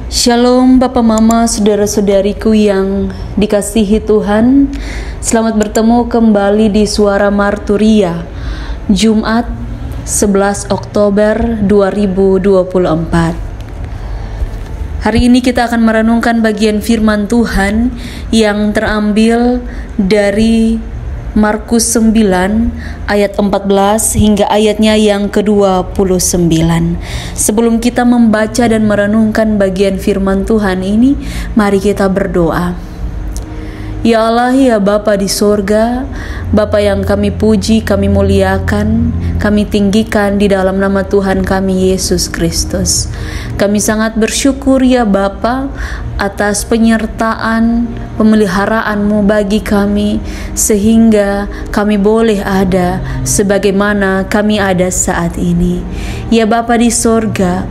Shalom Bapak Mama, saudara-saudariku yang dikasihi Tuhan. Selamat bertemu kembali di Suara Marturia, Jumat 11 Oktober 2024. Hari ini kita akan merenungkan bagian firman Tuhan yang terambil dari Markus 9 ayat 14 hingga ayatnya yang ke-29. Sebelum kita membaca dan merenungkan bagian firman Tuhan ini, mari kita berdoa. Ya Allah, ya Bapa di sorga, Bapa yang kami puji, kami muliakan, kami tinggikan di dalam nama Tuhan kami Yesus Kristus. Kami sangat bersyukur ya Bapa atas penyertaan pemeliharaanmu bagi kami, sehingga kami boleh ada sebagaimana kami ada saat ini. Ya Bapa di sorga,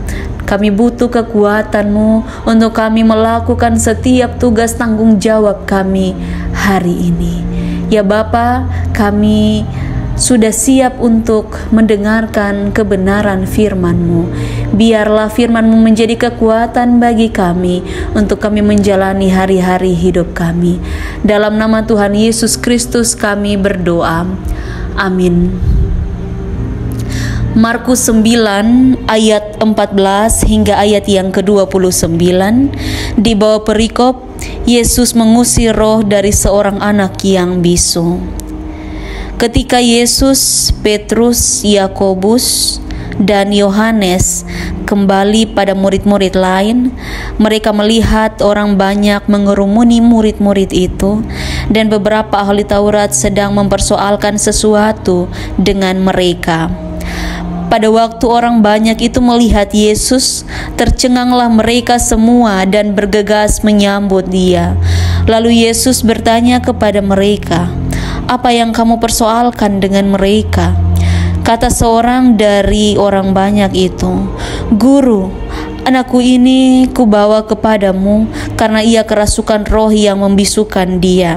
kami butuh kekuatan-Mu untuk kami melakukan setiap tugas tanggung jawab kami hari ini. Ya Bapa, kami sudah siap untuk mendengarkan kebenaran firman-Mu. Biarlah firman-Mu menjadi kekuatan bagi kami untuk kami menjalani hari-hari hidup kami. Dalam nama Tuhan Yesus Kristus kami berdoa. Amin. Markus 9 ayat 14 hingga ayat yang ke-29. Di bawah perikop, Yesus mengusir roh dari seorang anak yang bisu. Ketika Yesus, Petrus, Yakobus, dan Yohanes kembali pada murid-murid lain, mereka melihat orang banyak mengerumuni murid-murid itu, dan beberapa ahli Taurat sedang mempersoalkan sesuatu dengan mereka. Pada waktu orang banyak itu melihat Yesus, tercenganglah mereka semua dan bergegas menyambut Dia. Lalu Yesus bertanya kepada mereka, "Apa yang kamu persoalkan dengan mereka?" Kata seorang dari orang banyak itu, "Guru, anakku ini kubawa kepadamu karena ia kerasukan roh yang membisukan dia.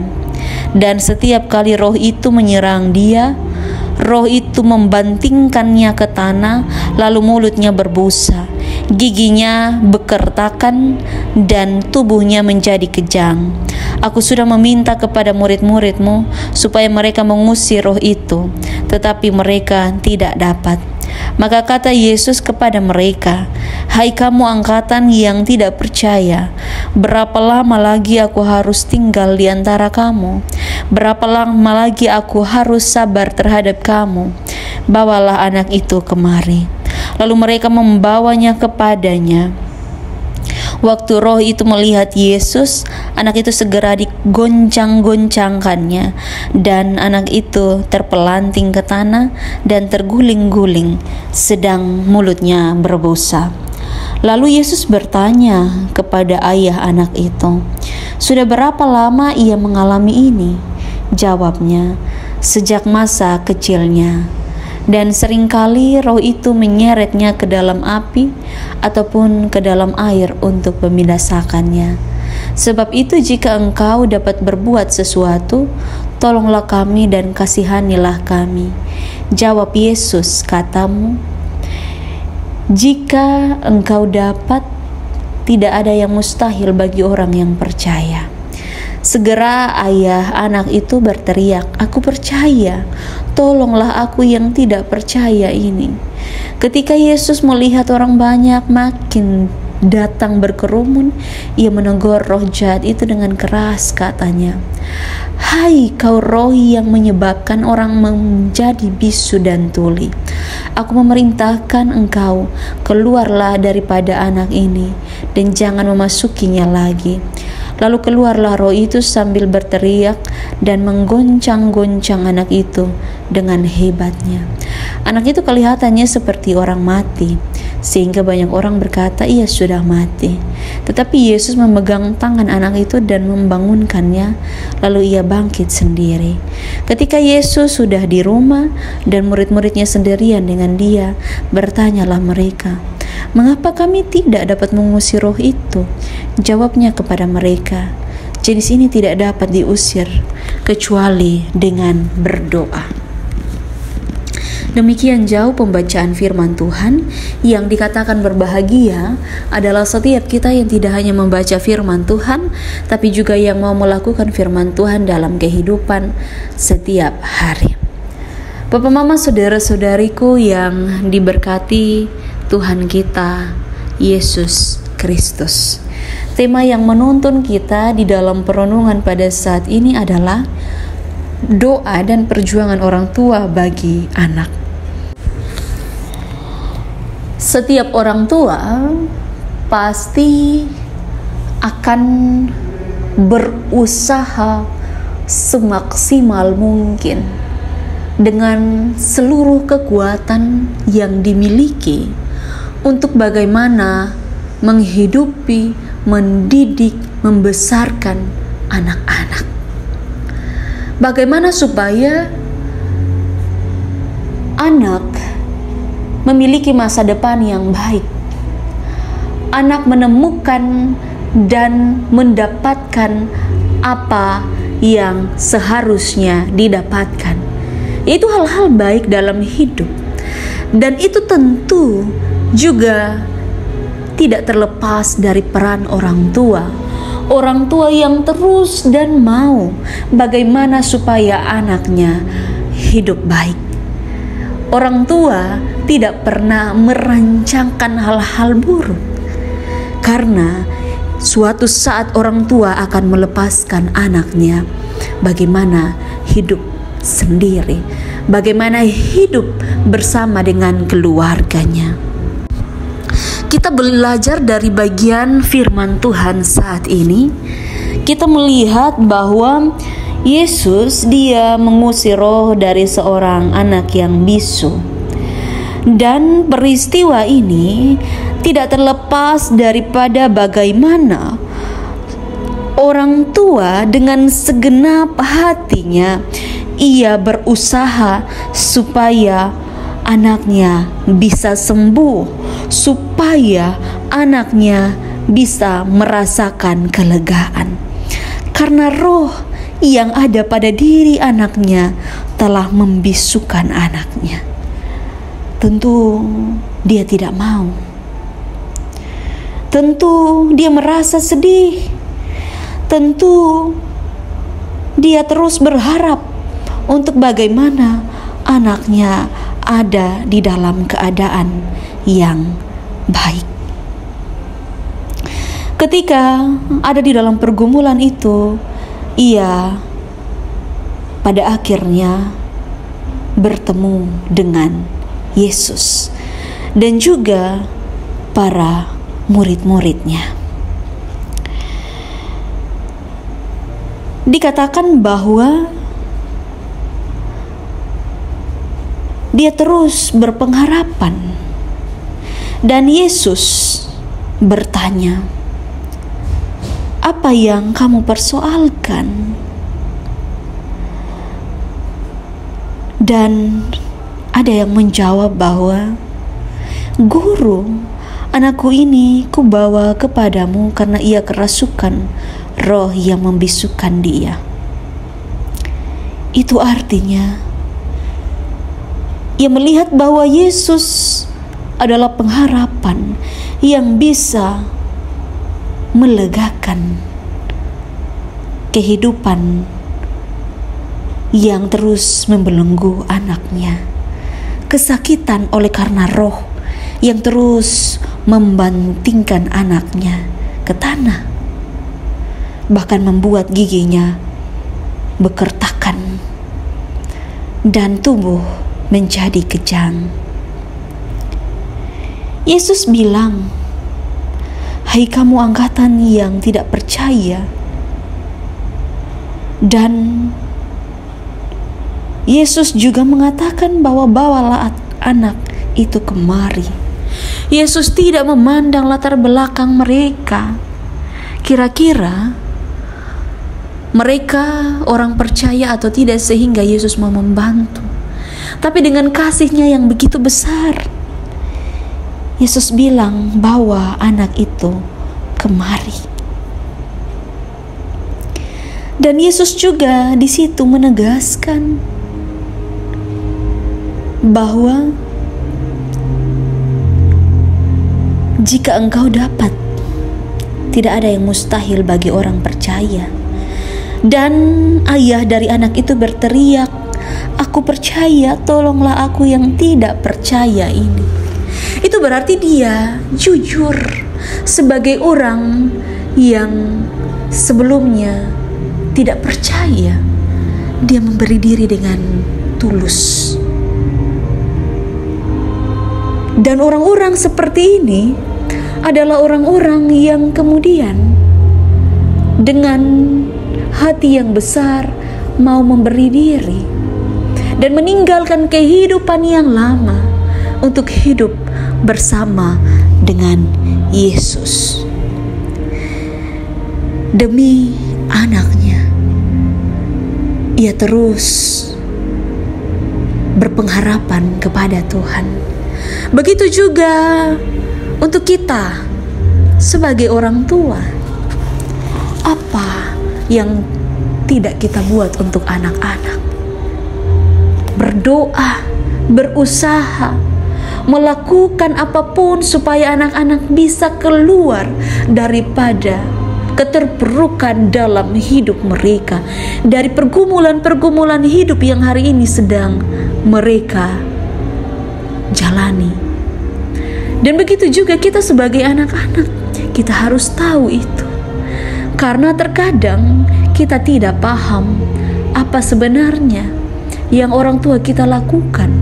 Dan setiap kali roh itu menyerang dia, roh itu membantingkannya ke tanah, lalu mulutnya berbusa, giginya bekertakan, dan tubuhnya menjadi kejang. Aku sudah meminta kepada murid-muridmu supaya mereka mengusir roh itu, tetapi mereka tidak dapat." Maka kata Yesus kepada mereka, "Hai kamu angkatan yang tidak percaya, berapa lama lagi aku harus tinggal di antara kamu? Berapa lama lagi aku harus sabar terhadap kamu? Bawalah anak itu kemari." Lalu mereka membawanya kepadanya. Waktu roh itu melihat Yesus, anak itu segera digoncang-goncangkannya, dan anak itu terpelanting ke tanah dan terguling-guling, sedang mulutnya berbusa. Lalu Yesus bertanya kepada ayah anak itu, "Sudah berapa lama ia mengalami ini?" Jawabnya, "Sejak masa kecilnya. Dan seringkali roh itu menyeretnya ke dalam api ataupun ke dalam air untuk membinasakannya. Sebab itu jika engkau dapat berbuat sesuatu, tolonglah kami dan kasihanilah kami." Jawab Yesus, "Katamu, jika engkau dapat, tidak ada yang mustahil bagi orang yang percaya." Segera ayah anak itu berteriak, "Aku percaya, tolonglah aku yang tidak percaya ini." Ketika Yesus melihat orang banyak makin datang berkerumun, ia menegur roh jahat itu dengan keras, katanya, "Hai kau roh yang menyebabkan orang menjadi bisu dan tuli, aku memerintahkan engkau, keluarlah daripada anak ini dan jangan memasukinya lagi." Lalu keluarlah roh itu sambil berteriak dan menggoncang-goncang anak itu dengan hebatnya. Anak itu kelihatannya seperti orang mati, sehingga banyak orang berkata ia sudah mati. Tetapi Yesus memegang tangan anak itu dan membangunkannya, lalu ia bangkit sendiri. Ketika Yesus sudah di rumah dan murid-muridnya sendirian dengan Dia, bertanyalah mereka, "Mengapa kami tidak dapat mengusir roh itu?" Jawabnya kepada mereka, "Jenis ini tidak dapat diusir kecuali dengan berdoa." Demikian jauh pembacaan firman Tuhan. Yang dikatakan berbahagia adalah setiap kita yang tidak hanya membaca firman Tuhan, tapi juga yang mau melakukan firman Tuhan dalam kehidupan setiap hari. Bapak, Mama, saudara-saudariku yang diberkati Tuhan kita, Yesus Kristus. Tema yang menuntun kita di dalam perenungan pada saat ini adalah doa dan perjuangan orang tua bagi anak. Setiap orang tua pasti akan berusaha semaksimal mungkin dengan seluruh kekuatan yang dimiliki untuk bagaimana menghidupi, mendidik, membesarkan anak-anak. Bagaimana supaya anak memiliki masa depan yang baik, anak menemukan dan mendapatkan apa yang seharusnya didapatkan. Itu hal-hal baik dalam hidup, dan itu tentu juga tidak terlepas dari peran orang tua. Orang tua yang terus dan mau bagaimana supaya anaknya hidup baik. Orang tua tidak pernah merancangkan hal-hal buruk, karena suatu saat orang tua akan melepaskan anaknya bagaimana hidup sendiri, bagaimana hidup bersama dengan keluarganya. Kita belajar dari bagian firman Tuhan saat ini. Kita melihat bahwa Yesus dia mengusir roh dari seorang anak yang bisu. Dan peristiwa ini tidak terlepas daripada bagaimana orang tua dengan segenap hatinya ia berusaha supaya anaknya bisa sembuh, supaya anaknya bisa merasakan kelegaan. Karena roh yang ada pada diri anaknya telah membisukan anaknya. Tentu dia tidak mau. Tentu dia merasa sedih. Tentu dia terus berharap untuk bagaimana anaknya ada di dalam keadaan yang baik. Ketika ada di dalam pergumulan itu, ia pada akhirnya bertemu dengan Yesus dan juga para murid-muridnya. Dikatakan bahwa dia terus berpengharapan, dan Yesus bertanya, "Apa yang kamu persoalkan?" Dan ada yang menjawab bahwa, "Guru, anakku ini kubawa kepadamu karena ia kerasukan roh yang membisukan dia." Itu artinya ia melihat bahwa Yesus adalah pengharapan yang bisa melegakan kehidupan yang terus membelenggu anaknya, kesakitan oleh karena roh yang terus membantingkan anaknya ke tanah, bahkan membuat giginya bekertakan dan tubuh menjadi kejang. Yesus bilang, "Hai kamu angkatan yang tidak percaya." Dan Yesus juga mengatakan bahwa bawalah anak itu kemari. Yesus tidak memandang latar belakang mereka. Kira-kira mereka orang percaya atau tidak sehingga Yesus mau membantu. Tapi dengan kasih-Nya yang begitu besar, Yesus bilang bahwa anak itu kemari. Dan Yesus juga di situ menegaskan bahwa jika engkau dapat, tidak ada yang mustahil bagi orang percaya. Dan ayah dari anak itu berteriak, "Aku percaya, tolonglah aku yang tidak percaya ini." Itu berarti dia jujur sebagai orang yang sebelumnya tidak percaya. Dia memberi diri dengan tulus. Dan orang-orang seperti ini adalah orang-orang yang kemudian dengan hati yang besar mau memberi diri dan meninggalkan kehidupan yang lama untuk hidup bersama dengan Yesus. Demi anaknya, ia terus berpengharapan kepada Tuhan. Begitu juga untuk kita sebagai orang tua. Apa yang tidak kita buat untuk anak-anak? Berdoa, berusaha, melakukan apapun supaya anak-anak bisa keluar daripada keterpurukan dalam hidup mereka, dari pergumulan-pergumulan hidup yang hari ini sedang mereka jalani. Dan begitu juga kita sebagai anak-anak, kita harus tahu itu. Karena terkadang kita tidak paham apa sebenarnya yang orang tua kita lakukan,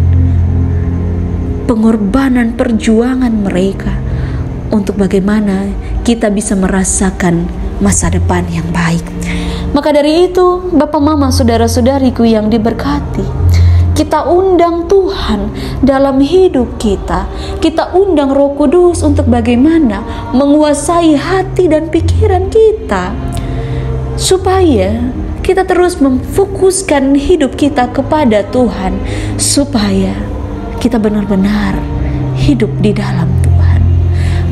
pengorbanan perjuangan mereka untuk bagaimana kita bisa merasakan masa depan yang baik. Maka dari itu, Bapak, Mama, saudara-saudariku yang diberkati, kita undang Tuhan dalam hidup kita. Kita undang Roh Kudus untuk bagaimana menguasai hati dan pikiran kita, supaya kita terus memfokuskan hidup kita kepada Tuhan, supaya kita benar-benar hidup di dalam Tuhan.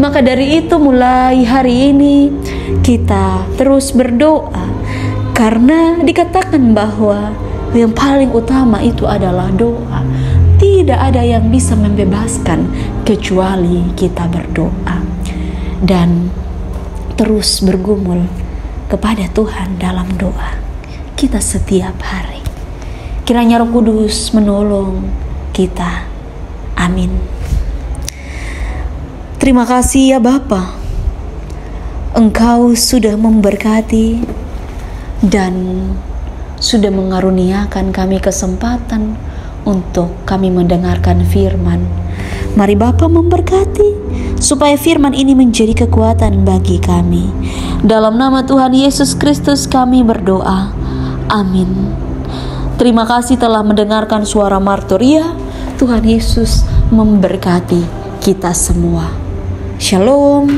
Maka dari itu mulai hari ini kita terus berdoa, karena dikatakan bahwa yang paling utama itu adalah doa. Tidak ada yang bisa membebaskan kecuali kita berdoa dan terus bergumul kepada Tuhan dalam doa kita setiap hari. Kiranya Roh Kudus menolong kita. Amin. Terima kasih ya Bapa, Engkau sudah memberkati dan sudah mengaruniakan kami kesempatan untuk kami mendengarkan firman. Mari Bapa memberkati supaya firman ini menjadi kekuatan bagi kami. Dalam nama Tuhan Yesus Kristus kami berdoa. Amin. Terima kasih telah mendengarkan suara Marturia. Tuhan Yesus memberkati kita semua. Shalom.